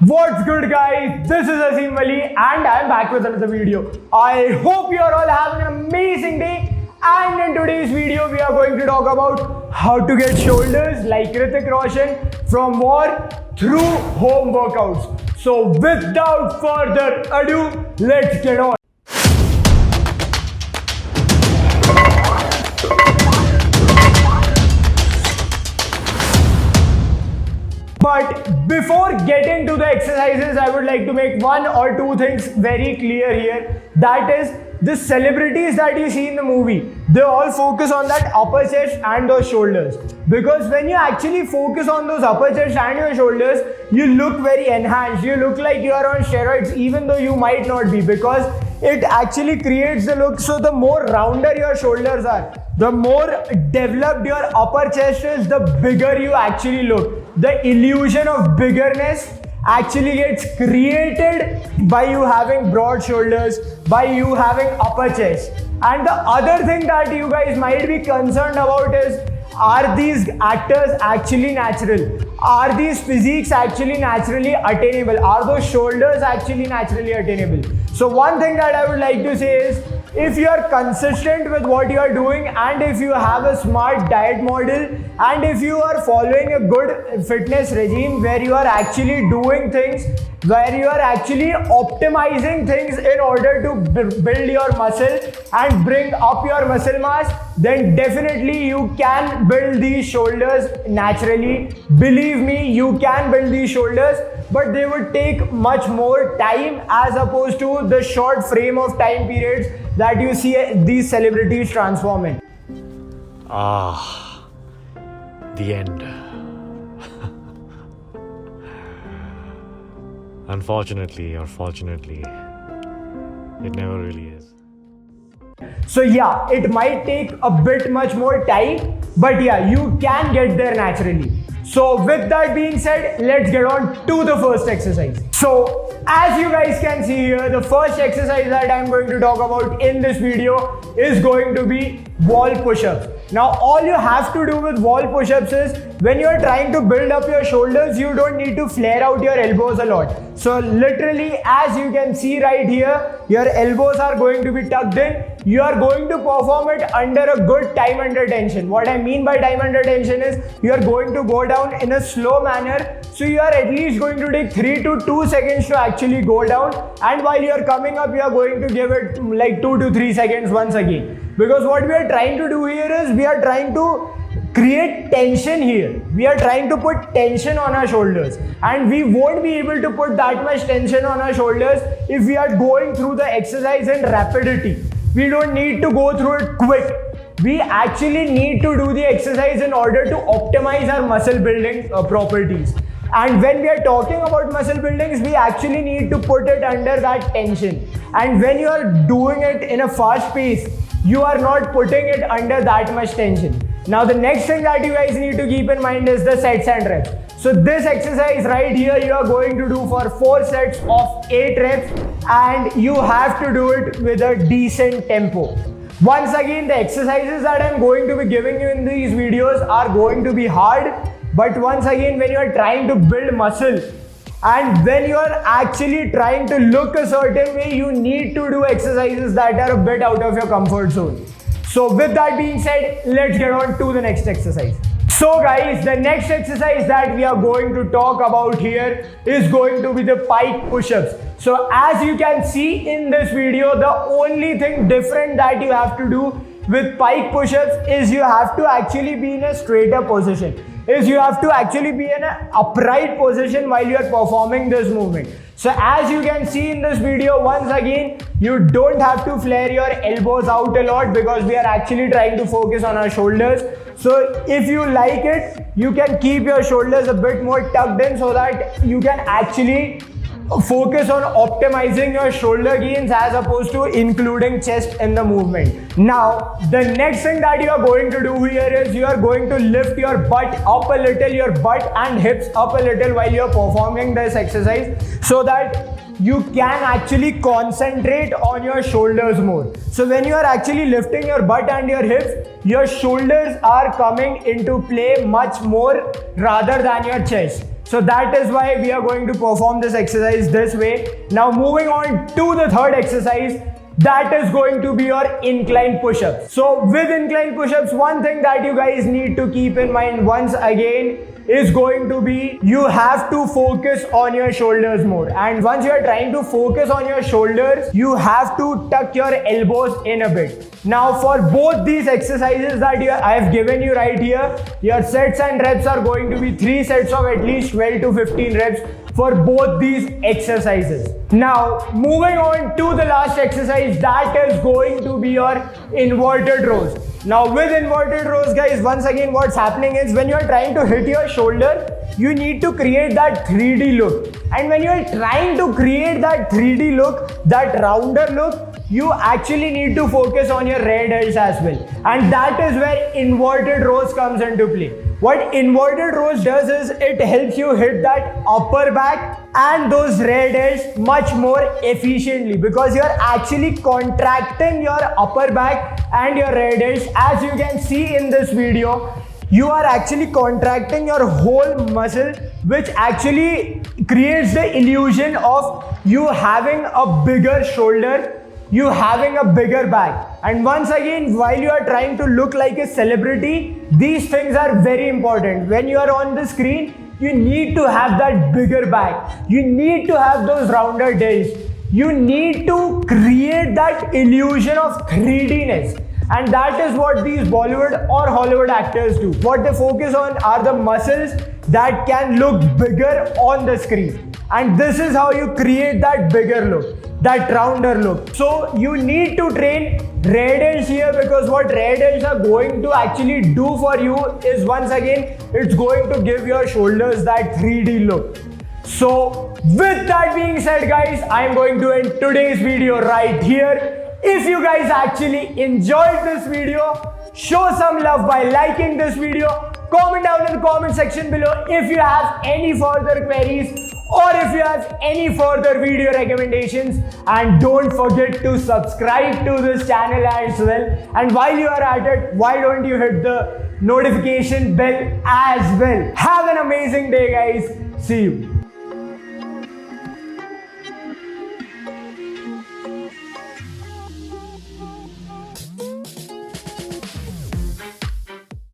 What's good guys, this is Azeem Ali and I am back with another video. I hope you are all having an amazing day, and in today's video we are going to talk about how to get shoulders like Hrithik Roshan from war through home workouts. So without further ado, let's get on. But before getting to the exercises, I would like to make one or two things very clear here. That is, the celebrities that you see in the movie, they all focus on that upper chest and those shoulders. Because when you actually focus on those upper chest and your shoulders, you look very enhanced. You look like you are on steroids even though you might not be, because it actually creates the look. So the more rounder your shoulders are, the more developed your upper chest is, the bigger you actually look. The illusion of biggerness actually gets created by you having broad shoulders, by you having upper chest. And the other thing that you guys might be concerned about is, are these actors actually natural? Are these physiques actually naturally attainable? Are those shoulders actually naturally attainable? So one thing that I would like to say is, if you are consistent with what you are doing, and if you have a smart diet model, and if you are following a good fitness regime where you are actually doing things, where you are actually optimizing things in order to build your muscle and bring up your muscle mass, then definitely you can build these shoulders naturally. Believe me, you can build these shoulders, but they would take much more time as opposed to the short frame of time periods that you see these celebrities transform in. The end. Unfortunately or fortunately, it never really is. So yeah, it might take a bit much more time, but yeah, you can get there naturally. So with that being said, let's get on to the first exercise. So as you guys can see here, the first exercise that I'm going to talk about in this video is going to be wall push-ups. Now all you have to do with wall push-ups is, when you're trying to build up your shoulders, you don't need to flare out your elbows a lot. So literally, as you can see right here, your elbows are going to be tucked in. You are going to perform it under a good time under tension. What I mean by time under tension is, you are going to go down in a slow manner. So you are at least going to take 3 to 2 seconds to actually go down. And while you are coming up, you are going to give it like 2 to 3 seconds once again. Because what we are trying to do here is, we are trying to create tension here. We are trying to put tension on our shoulders, and we won't be able to put that much tension on our shoulders if we are going through the exercise in rapidity. We don't need to go through it quick. We actually need to do the exercise in order to optimize our muscle building properties. And when we are talking about muscle buildings, we actually need to put it under that tension. And when you are doing it in a fast pace, you are not putting it under that much tension. Now the next thing that you guys need to keep in mind is the sets and reps. So this exercise right here, you are going to do for 4 sets of 8 reps, and you have to do it with a decent tempo. Once again, the exercises that I'm going to be giving you in these videos are going to be hard, but once again, when you are trying to build muscle, and when you are actually trying to look a certain way, you need to do exercises that are a bit out of your comfort zone. So with that being said, let's get on to the next exercise. So guys, the next exercise that we are going to talk about here is going to be the pike push-ups. So as you can see in this video, the only thing different that you have to do with pike push-ups is, you have to actually be in a straighter position. You have to actually be in an upright position while you are performing this movement. So as you can see in this video, once again, you don't have to flare your elbows out a lot, because we are actually trying to focus on our shoulders. So if you like it, you can keep your shoulders a bit more tucked in, so that you can actually focus on optimizing your shoulder gains as opposed to including chest in the movement. Now, the next thing that you are going to do here is, you are going to lift your butt up a little, your butt and hips up a little while you are performing this exercise, so that you can actually concentrate on your shoulders more. So when you are actually lifting your butt and your hips, your shoulders are coming into play much more rather than your chest. So that is why we are going to perform this exercise this way. Now moving on to the third exercise, that is going to be your incline push-ups. So with incline push-ups, one thing that you guys need to keep in mind once again is going to be you have to focus on your shoulders more. And once you are trying to focus on your shoulders, you have to tuck your elbows in a bit. Now for both these exercises that I have given you right here, your sets and reps are going to be 3 sets of at least 12 to 15 reps for both these exercises. Now moving on to the last exercise, that is going to be your inverted rows. Now with inverted rows, guys, once again what's happening is when you are trying to hit your shoulder, you need to create that 3D look. And when you are trying to create that 3D look, that rounder look, you actually need to focus on your rear delts as well. And that is where inverted rows comes into play. What inverted rows does is it helps you hit that upper back and those rear delts much more efficiently, because you are actually contracting your upper back and your rear delts. As you can see in this video, you are actually contracting your whole muscle, which actually creates the illusion of you having a bigger shoulder, you having a bigger back. And once again, while you are trying to look like a celebrity, these things are very important. When you are on the screen, you need to have that bigger back. You need to have those rounder delts. You need to create that illusion of 3Dness. And that is what these Bollywood or Hollywood actors do. What they focus on are the muscles that can look bigger on the screen. And this is how you create that bigger look, that rounder look. So you need to train rear delts here, because what rear delts are going to actually do for you is, once again, it's going to give your shoulders that 3D look. So with that being said, guys, I'm going to end today's video right here. If you guys actually enjoyed this video, show some love by liking this video. Comment down in the comment section below if you have any further queries or if you have any further video recommendations. And don't forget to subscribe to this channel as well. And while you are at it, why don't you hit the notification bell as well. Have an amazing day, guys. See you.